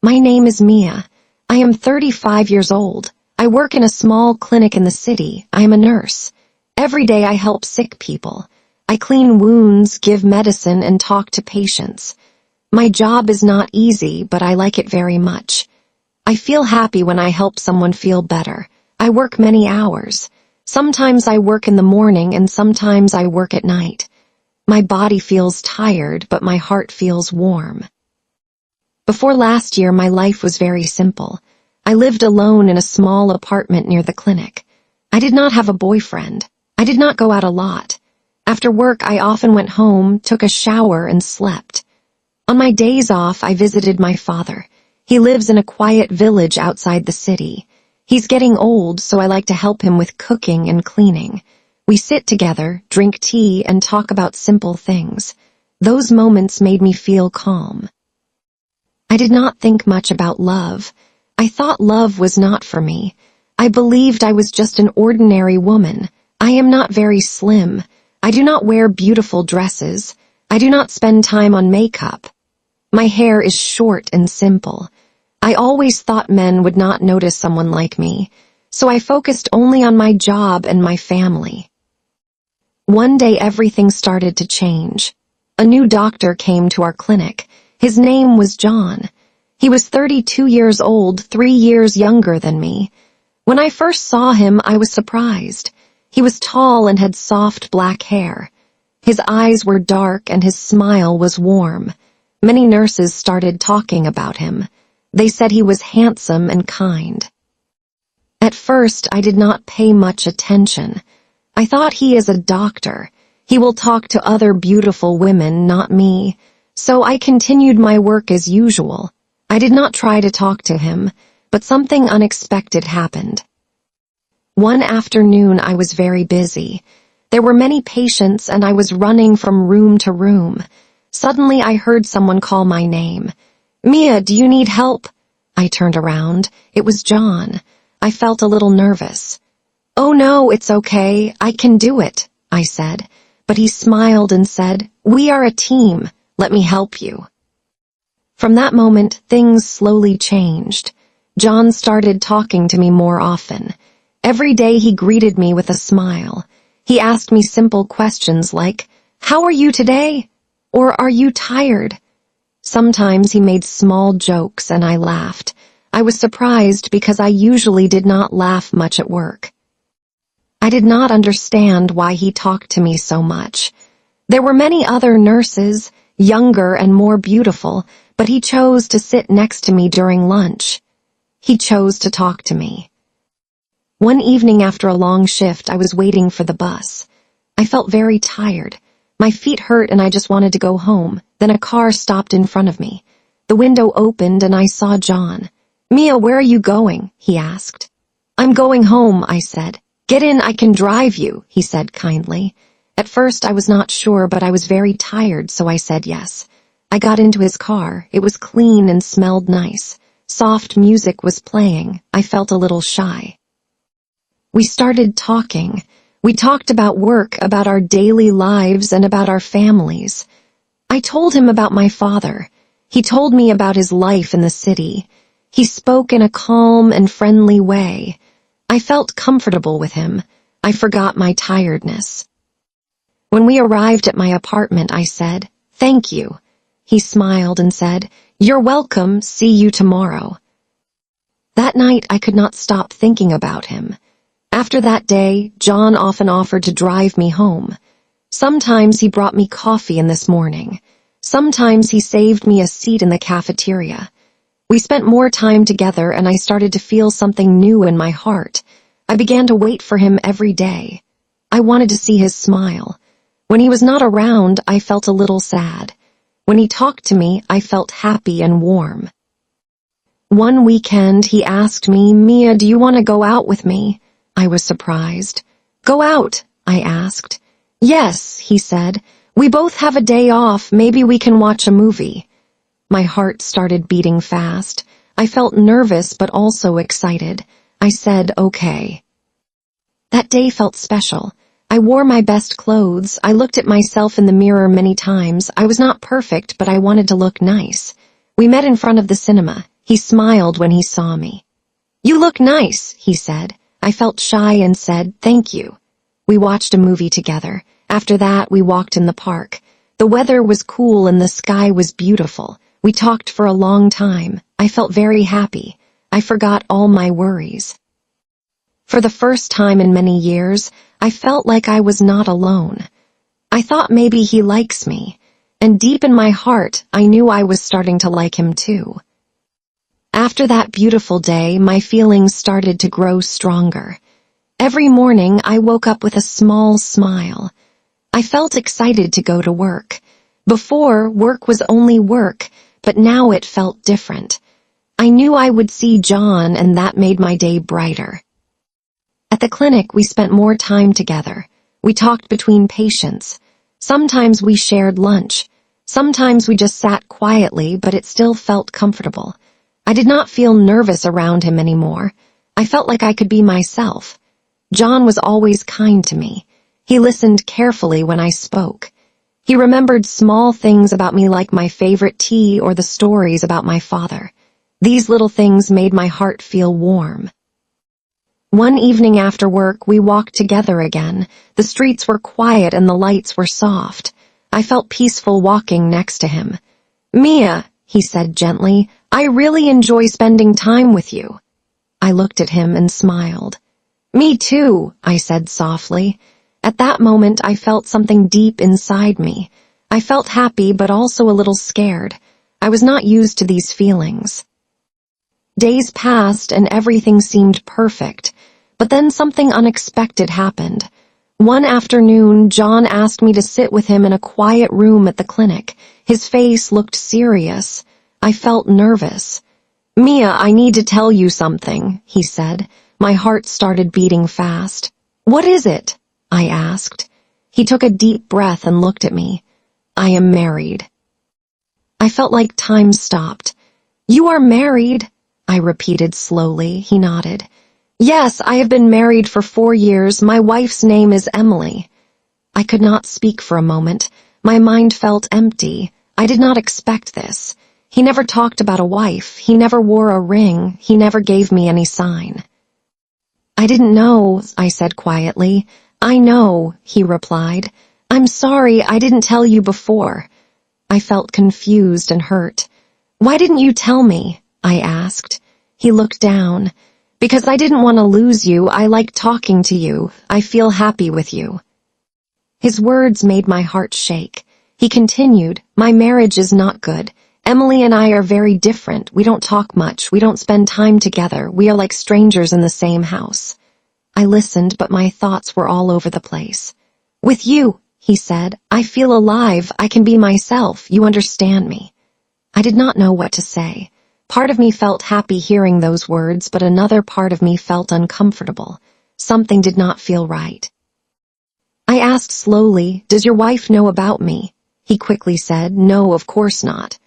My name is Mia. I am 35 years old. I work in a small clinic in the city. I am a nurse. Every day I help sick people. I clean wounds, give medicine, and talk to patients. My job is not easy, but I like it very much. I feel happy when I help someone feel better. I work many hours. Sometimes I work in the morning and sometimes I work at night. My body feels tired, but my heart feels warm. Before last year, my life was very simple. I lived alone in a small apartment near the clinic. I did not have a boyfriend. I did not go out a lot. After work, I often went home, took a shower, and slept. On my days off, I visited my father. He lives in a quiet village outside the city. He's getting old, so I like to help him with cooking and cleaning. We sit together, drink tea, and talk about simple things. Those moments made me feel calm. I did not think much about love. I thought love was not for me. I believed I was just an ordinary woman. I am not very slim. I do not wear beautiful dresses. I do not spend time on makeup. My hair is short and simple. I always thought men would not notice someone like me, so I focused only on my job and my family. One day everything started to change. A new doctor came to our clinic. His name was John. He was 32 years old, 3 years younger than me. When I first saw him, I was surprised. He was tall and had soft black hair. His eyes were dark and his smile was warm. Many nurses started talking about him. They said he was handsome and kind. At first, I did not pay much attention. I thought he is a doctor. He will talk to other beautiful women, not me. So I continued my work as usual. I did not try to talk to him, but something unexpected happened. One afternoon I was very busy. There were many patients and I was running from room to room. Suddenly I heard someone call my name. Mia, do you need help? I turned around. It was John. I felt a little nervous. Oh no, it's okay. I can do it, I said. But he smiled and said, we are a team. Let me help you. From that moment, things slowly changed. John started talking to me more often. Every day he greeted me with a smile. He asked me simple questions like, how are you today? Or are you tired? Sometimes he made small jokes and I laughed. I was surprised because I usually did not laugh much at work. I did not understand why he talked to me so much. There were many other nurses, younger and more beautiful, but he chose to sit next to me during lunch. He chose to talk to me. One evening after a long shift, I was waiting for the bus. I felt very tired. My feet hurt and I just wanted to go home. Then a car stopped in front of me. The window opened and I saw John. Mia, where are you going? He asked. I'm going home, I said. Get in, I can drive you, he said kindly. At first I was not sure, but I was very tired, so I said yes. I got into his car. It was clean and smelled nice. Soft music was playing. I felt a little shy. We started talking. We talked about work, about our daily lives, and about our families. I told him about my father. He told me about his life in the city. He spoke in a calm and friendly way. I felt comfortable with him. I forgot my tiredness. When we arrived at my apartment, I said, thank you. He smiled and said, you're welcome, see you tomorrow. That night, I could not stop thinking about him. After that day, John often offered to drive me home. Sometimes he brought me coffee in this morning. Sometimes he saved me a seat in the cafeteria. We spent more time together and I started to feel something new in my heart. I began to wait for him every day. I wanted to see his smile. When he was not around, I felt a little sad. When he talked to me, I felt happy and warm. One weekend, he asked me, Mia, do you want to go out with me? I was surprised. Go out, I asked. Yes, he said. We both have a day off. Maybe we can watch a movie. My heart started beating fast. I felt nervous but also excited. I said, okay. That day felt special. I wore my best clothes. I looked at myself in the mirror many times. I was not perfect, but I wanted to look nice. We met in front of the cinema. He smiled when he saw me. "You look nice," he said. I felt shy and said, "Thank you." We watched a movie together. After that, we walked in the park. The weather was cool and the sky was beautiful. We talked for a long time. I felt very happy. I forgot all my worries. For the first time in many years, I felt like I was not alone. I thought maybe he likes me, and deep in my heart, I knew I was starting to like him too. After that beautiful day, my feelings started to grow stronger. Every morning, I woke up with a small smile. I felt excited to go to work. Before, work was only work, but now it felt different. I knew I would see John, and that made my day brighter. At the clinic, we spent more time together. We talked between patients. Sometimes we shared lunch. Sometimes we just sat quietly, but it still felt comfortable. I did not feel nervous around him anymore. I felt like I could be myself. John was always kind to me. He listened carefully when I spoke. He remembered small things about me like my favorite tea or the stories about my father. These little things made my heart feel warm. One evening after work, we walked together again. The streets were quiet and the lights were soft. I felt peaceful walking next to him. "Mia," he said gently, "I really enjoy spending time with you." I looked at him and smiled. "Me too," I said softly. At that moment, I felt something deep inside me. I felt happy but also a little scared. I was not used to these feelings. Days passed and everything seemed perfect, but then something unexpected happened. One afternoon, John asked me to sit with him in a quiet room at the clinic. His face looked serious. I felt nervous. "Mia, I need to tell you something," he said. My heart started beating fast. "What is it?" I asked. He took a deep breath and looked at me. "I am married." I felt like time stopped. "You are married?" I repeated slowly. He nodded. "Yes, I have been married for 4 years. My wife's name is Emily." I could not speak for a moment. My mind felt empty. I did not expect this. He never talked about a wife. He never wore a ring. He never gave me any sign. "I didn't know," I said quietly. "I know," he replied. "I'm sorry I didn't tell you before." I felt confused and hurt. "Why didn't you tell me?" I asked. He looked down. "Because I didn't want to lose you. I like talking to you. I feel happy with you." His words made my heart shake. He continued, "My marriage is not good. Emily and I are very different. We don't talk much. We don't spend time together. We are like strangers in the same house." I listened, but my thoughts were all over the place. "With you," he said, "I feel alive. I can be myself. You understand me." I did not know what to say. Part of me felt happy hearing those words, but another part of me felt uncomfortable. Something did not feel right. I asked slowly, "Does your wife know about me?" He quickly said, "No, of course not."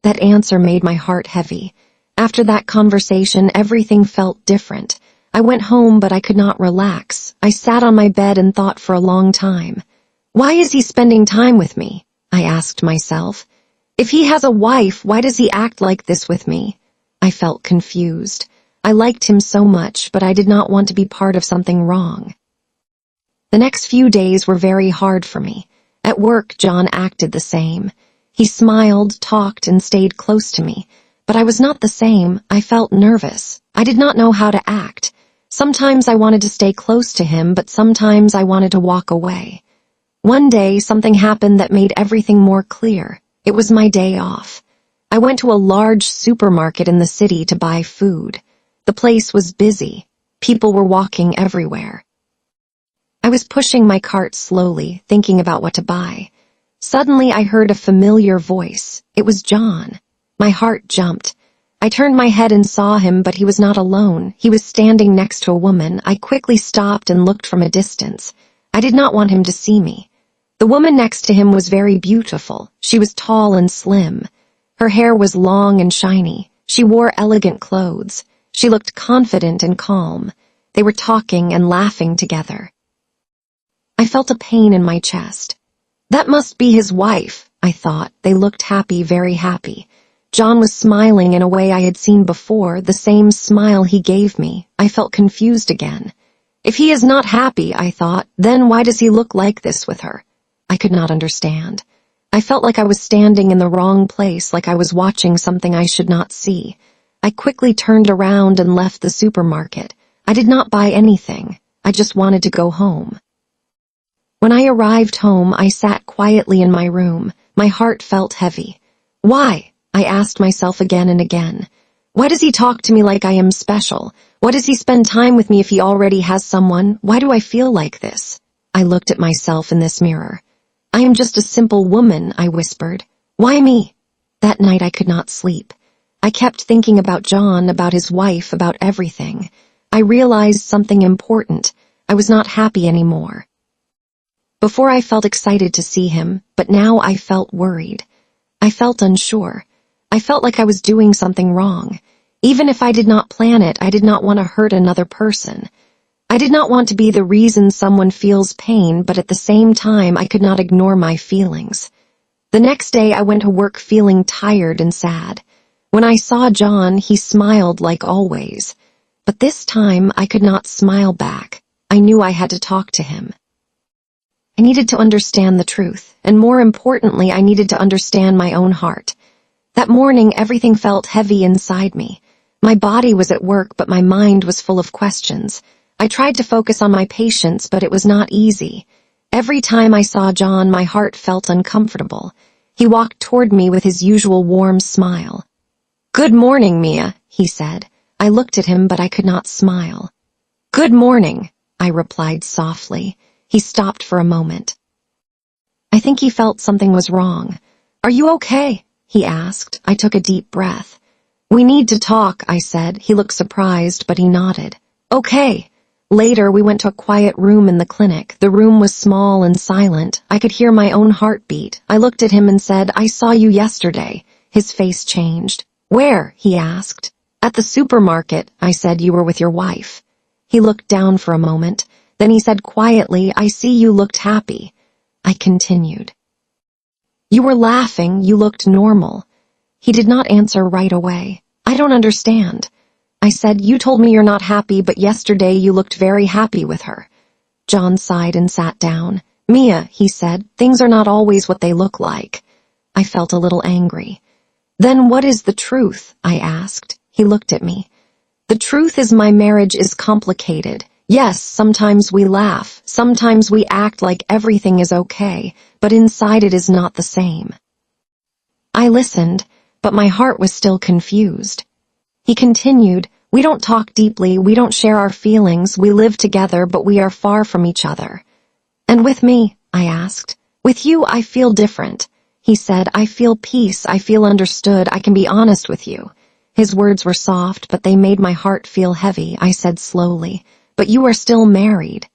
That answer made my heart heavy. After that conversation, everything felt different. I went home, but I could not relax. I sat on my bed and thought for a long time. Why is he spending time with me? I asked myself. If he has a wife, why does he act like this with me? I felt confused. I liked him so much, but I did not want to be part of something wrong. The next few days were very hard for me. At work, John acted the same. He smiled, talked, and stayed close to me. But I was not the same. I felt nervous. I did not know how to act. Sometimes I wanted to stay close to him, but sometimes I wanted to walk away. One day, something happened that made everything more clear. It was my day off. I went to a large supermarket in the city to buy food. The place was busy. People were walking everywhere. I was pushing my cart slowly, thinking about what to buy. Suddenly, I heard a familiar voice. It was John. My heart jumped. I turned my head and saw him, but he was not alone. He was standing next to a woman. I quickly stopped and looked from a distance. I did not want him to see me. The woman next to him was very beautiful. She was tall and slim. Her hair was long and shiny. She wore elegant clothes. She looked confident and calm. They were talking and laughing together. I felt a pain in my chest. That must be his wife, I thought. They looked happy, very happy. John was smiling in a way I had seen before, the same smile he gave me. I felt confused again. If he is not happy, I thought, then why does he look like this with her? I could not understand. I felt like I was standing in the wrong place, like I was watching something I should not see. I quickly turned around and left the supermarket. I did not buy anything. I just wanted to go home. When I arrived home, I sat quietly in my room. My heart felt heavy. Why? I asked myself again and again. Why does he talk to me like I am special? Why does he spend time with me if he already has someone? Why do I feel like this? I looked at myself in this mirror. I am just a simple woman, I whispered. Why me? That night I could not sleep. I kept thinking about John, about his wife, about everything. I realized something important. I was not happy anymore. Before I felt excited to see him, but now I felt worried. I felt unsure. I felt like I was doing something wrong. Even if I did not plan it, I did not want to hurt another person. I did not want to be the reason someone feels pain, but at the same time, I could not ignore my feelings. The next day, I went to work feeling tired and sad. When I saw John, he smiled like always. But this time, I could not smile back. I knew I had to talk to him. I needed to understand the truth, and more importantly, I needed to understand my own heart. That morning, everything felt heavy inside me. My body was at work, but my mind was full of questions. I tried to focus on my patients, but it was not easy. Every time I saw John, my heart felt uncomfortable. He walked toward me with his usual warm smile. "Good morning, Mia," he said. I looked at him, but I could not smile. "Good morning," I replied softly. He stopped for a moment. I think he felt something was wrong. "Are you okay?" he asked. I took a deep breath. "We need to talk," I said. He looked surprised, but he nodded. "Okay." Later, we went to a quiet room in the clinic. The room was small and silent. I could hear my own heartbeat. I looked at him and said, "I saw you yesterday." His face changed. "Where?" he asked. "At the supermarket." I said, "You were with your wife." He looked down for a moment. Then he said quietly, "I see you looked happy." I continued. "You were laughing. You looked normal." He did not answer right away. "I don't understand." I said, "You told me you're not happy, but yesterday you looked very happy with her." John sighed and sat down. "Mia," he said, "things are not always what they look like." I felt a little angry. "Then what is the truth?" I asked. He looked at me. "The truth is my marriage is complicated. Yes, sometimes we laugh, sometimes we act like everything is okay, but inside it is not the same." I listened, but my heart was still confused. He continued, "We don't talk deeply, we don't share our feelings, we live together, but we are far from each other." "And with me?" I asked. "With you, I feel different." He said, "I feel peace, I feel understood, I can be honest with you." His words were soft, but they made my heart feel heavy. I said slowly, "But you are still married."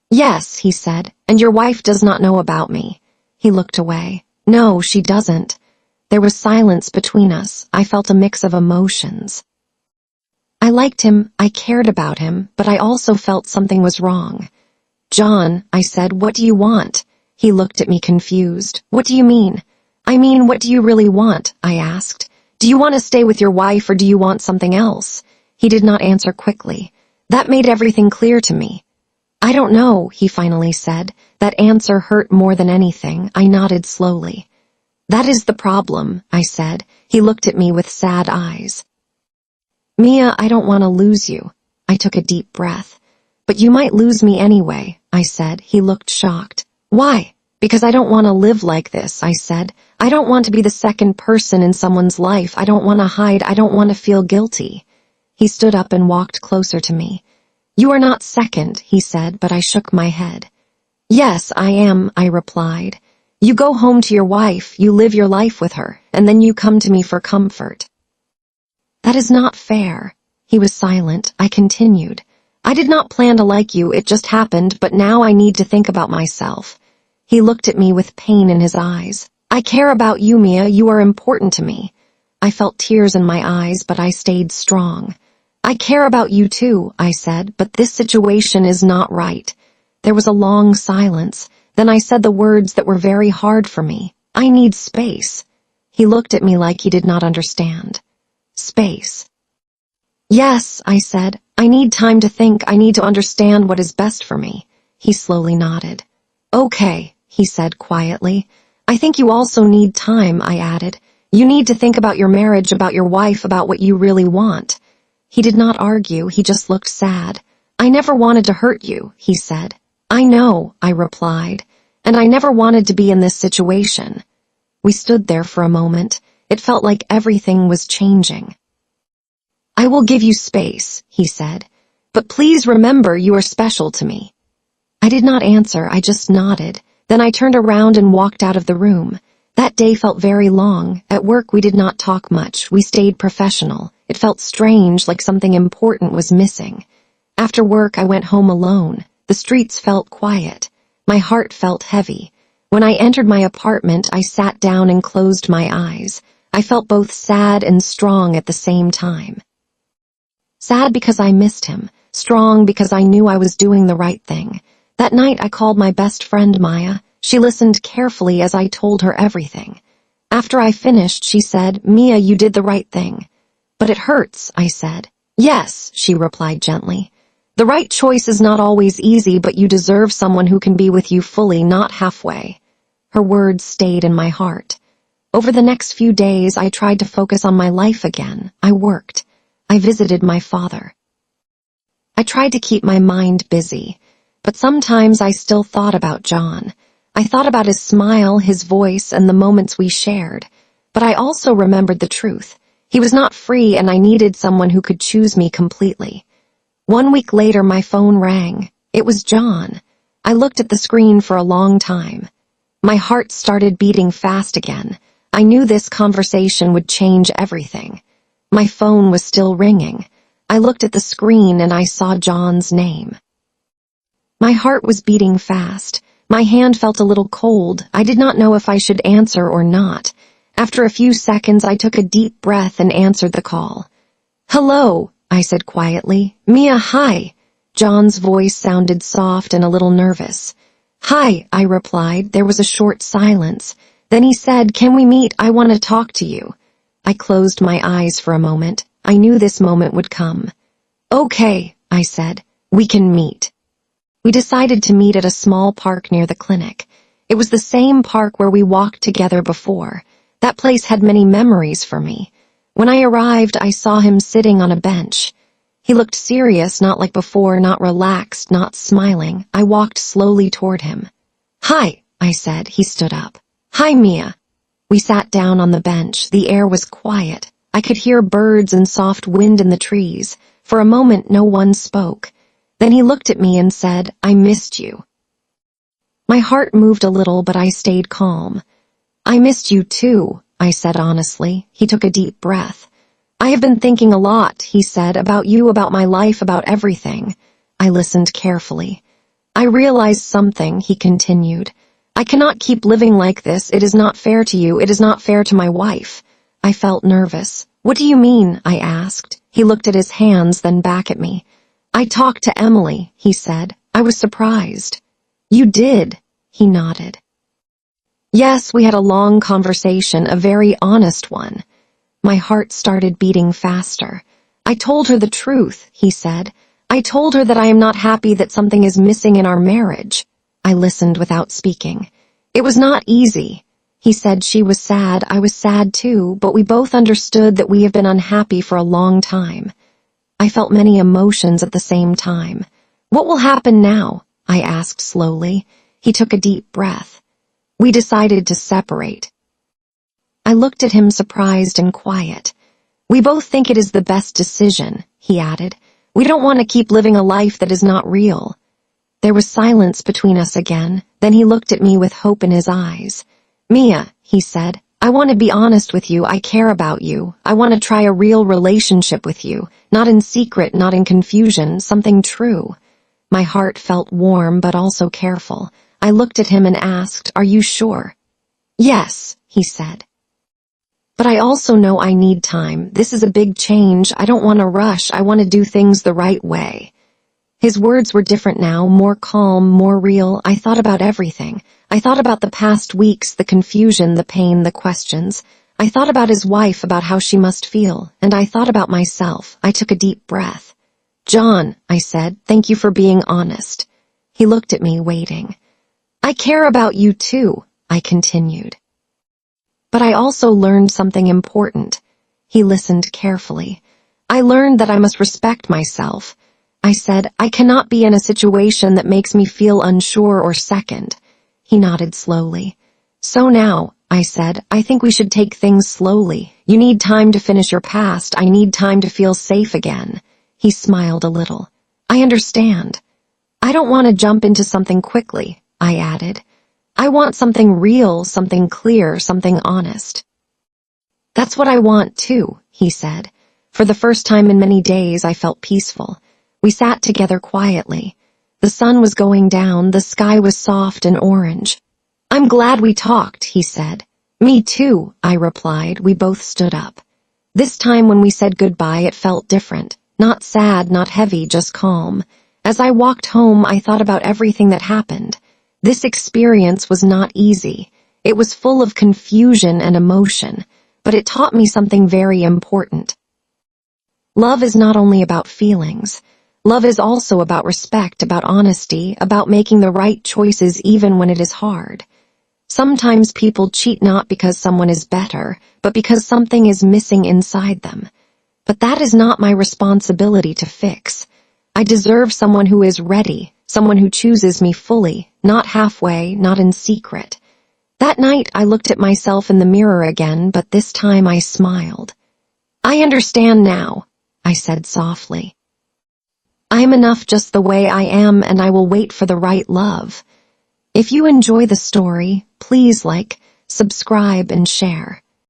"Yes," he said, "and your wife does not know about me." He looked away. "No, she doesn't." There was silence between us. I felt a mix of emotions. I liked him, I cared about him, but I also felt something was wrong. "John," I said, "what do you want?" He looked at me confused. "What do you mean?" "I mean, what do you really want?" I asked. "Do you want to stay with your wife or do you want something else?" He did not answer quickly. That made everything clear to me. "I don't know," he finally said. That answer hurt more than anything. I nodded slowly. "That is the problem," I said. He looked at me with sad eyes. "Mia, I don't want to lose you." I took a deep breath. "But you might lose me anyway," I said. He looked shocked. "Why?" "Because I don't want to live like this," I said. "I don't want to be the second person in someone's life. I don't want to hide. I don't want to feel guilty." He stood up and walked closer to me. "You are not second," he said, but I shook my head. "Yes, I am," I replied. "You go home to your wife, you live your life with her, and then you come to me for comfort." "That is not fair." He was silent. I continued. "I did not plan to like you, it just happened, but now I need to think about myself." He looked at me with pain in his eyes. "I care about you, Mia, you are important to me." I felt tears in my eyes, but I stayed strong. "I care about you too," I said, "but this situation is not right." There was a long silence. Then I said the words that were very hard for me. "I need space." He looked at me like he did not understand. Space. Yes, I said. I need time to think. I need to understand what is best for me. He slowly nodded. Okay, he said quietly. I think you also need time, I added. You need to think about your marriage, about your wife, about what you really want. He did not argue, he just looked sad. I never wanted to hurt you, he said. I know, I replied, and I never wanted to be in this situation. We stood there for a moment. It felt like everything was changing. I will give you space, he said, but please remember you are special to me. I did not answer, I just nodded. Then I turned around and walked out of the room. That day felt very long. At work we did not talk much. We stayed professional. It felt strange, like something important was missing. After work I went home alone. The streets felt quiet. My heart felt heavy. When I entered my apartment, I sat down and closed my eyes. I felt both sad and strong at the same time. Sad because I missed him. Strong because I knew I was doing the right thing. That night I called my best friend Maya. She listened carefully as I told her everything. After I finished, she said, Mia, you did the right thing. But it hurts, I said. Yes, she replied gently. The right choice is not always easy, but you deserve someone who can be with you fully, not halfway. Her words stayed in my heart. Over the next few days, I tried to focus on my life again. I worked. I visited my father. I tried to keep my mind busy, but sometimes I still thought about John. I thought about his smile, his voice, and the moments we shared. But I also remembered the truth. He was not free, and I needed someone who could choose me completely. 1 week later, my phone rang. It was John. I looked at the screen for a long time. My heart started beating fast again. I knew this conversation would change everything. My phone was still ringing. I looked at the screen and I saw John's name. My heart was beating fast. My hand felt a little cold. I did not know if I should answer or not. After a few seconds, I took a deep breath and answered the call. Hello, I said quietly. Mia, hi. John's voice sounded soft and a little nervous. Hi, I replied. There was a short silence. Then he said, can we meet? I want to talk to you. I closed my eyes for a moment. I knew this moment would come. Okay, I said. We can meet. We decided to meet at a small park near the clinic. It was the same park where we walked together before. That place had many memories for me. When I arrived, I saw him sitting on a bench. He looked serious, not like before, not relaxed, not smiling. I walked slowly toward him. Hi, I said. He stood up. Hi, Mia. We sat down on the bench. The air was quiet. I could hear birds and soft wind in the trees. For a moment, no one spoke. Then he looked at me and said, I missed you. My heart moved a little, but I stayed calm. I missed you too, I said honestly. He took a deep breath. I have been thinking a lot, he said, about you, about my life, about everything. I listened carefully. I realized something, he continued. I cannot keep living like this. It is not fair to you. It is not fair to my wife. I felt nervous. What do you mean? I asked. He looked at his hands, then back at me. I talked to Emily, he said. I was surprised. You did, he nodded. Yes, we had a long conversation, a very honest one. My heart started beating faster. I told her the truth, he said. I told her that I am not happy, that something is missing in our marriage. I listened without speaking. It was not easy. He said she was sad, I was sad too, but we both understood that we have been unhappy for a long time. I felt many emotions at the same time. What will happen now? I asked slowly. He took a deep breath. We decided to separate. I looked at him surprised and quiet. We both think it is the best decision, he added. We don't want to keep living a life that is not real. There was silence between us again. Then he looked at me with hope in his eyes. Mia, he said, I want to be honest with you. I care about you. I want to try a real relationship with you. Not in secret, not in confusion, something true. My heart felt warm but also careful. I looked at him and asked, Are you sure? Yes, he said. But I also know I need time. This is a big change. I don't want to rush. I want to do things the right way. His words were different now, more calm, more real. I thought about everything. I thought about the past weeks, the confusion, the pain, the questions. I thought about his wife, about how she must feel, and I thought about myself. I took a deep breath. "John," I said, "thank you for being honest." He looked at me, waiting. "I care about you too," I continued. "But I also learned something important." He listened carefully. "I learned that I must respect myself." I said, "I cannot be in a situation that makes me feel unsure or second." He nodded slowly. "So now," I said, "I think we should take things slowly. You need time to finish your past. I need time to feel safe again." He smiled a little. "I understand." "I don't want to jump into something quickly," I added. "I want something real, something clear, something honest." "That's what I want too," he said. For the first time in many days, I felt peaceful. We sat together quietly. The sun was going down, the sky was soft and orange. "I'm glad we talked," he said. "Me too," I replied. We both stood up. This time when we said goodbye, it felt different. Not sad, not heavy, just calm. As I walked home, I thought about everything that happened. This experience was not easy. It was full of confusion and emotion, but it taught me something very important. Love is not only about feelings. Love is also about respect, about honesty, about making the right choices even when it is hard. Sometimes people cheat not because someone is better, but because something is missing inside them. But that is not my responsibility to fix. I deserve someone who is ready, someone who chooses me fully, not halfway, not in secret. That night I looked at myself in the mirror again, but this time I smiled. "I understand now," I said softly. "I'm enough just the way I am, and I will wait for the right love." If you enjoy the story, please like, subscribe, and share.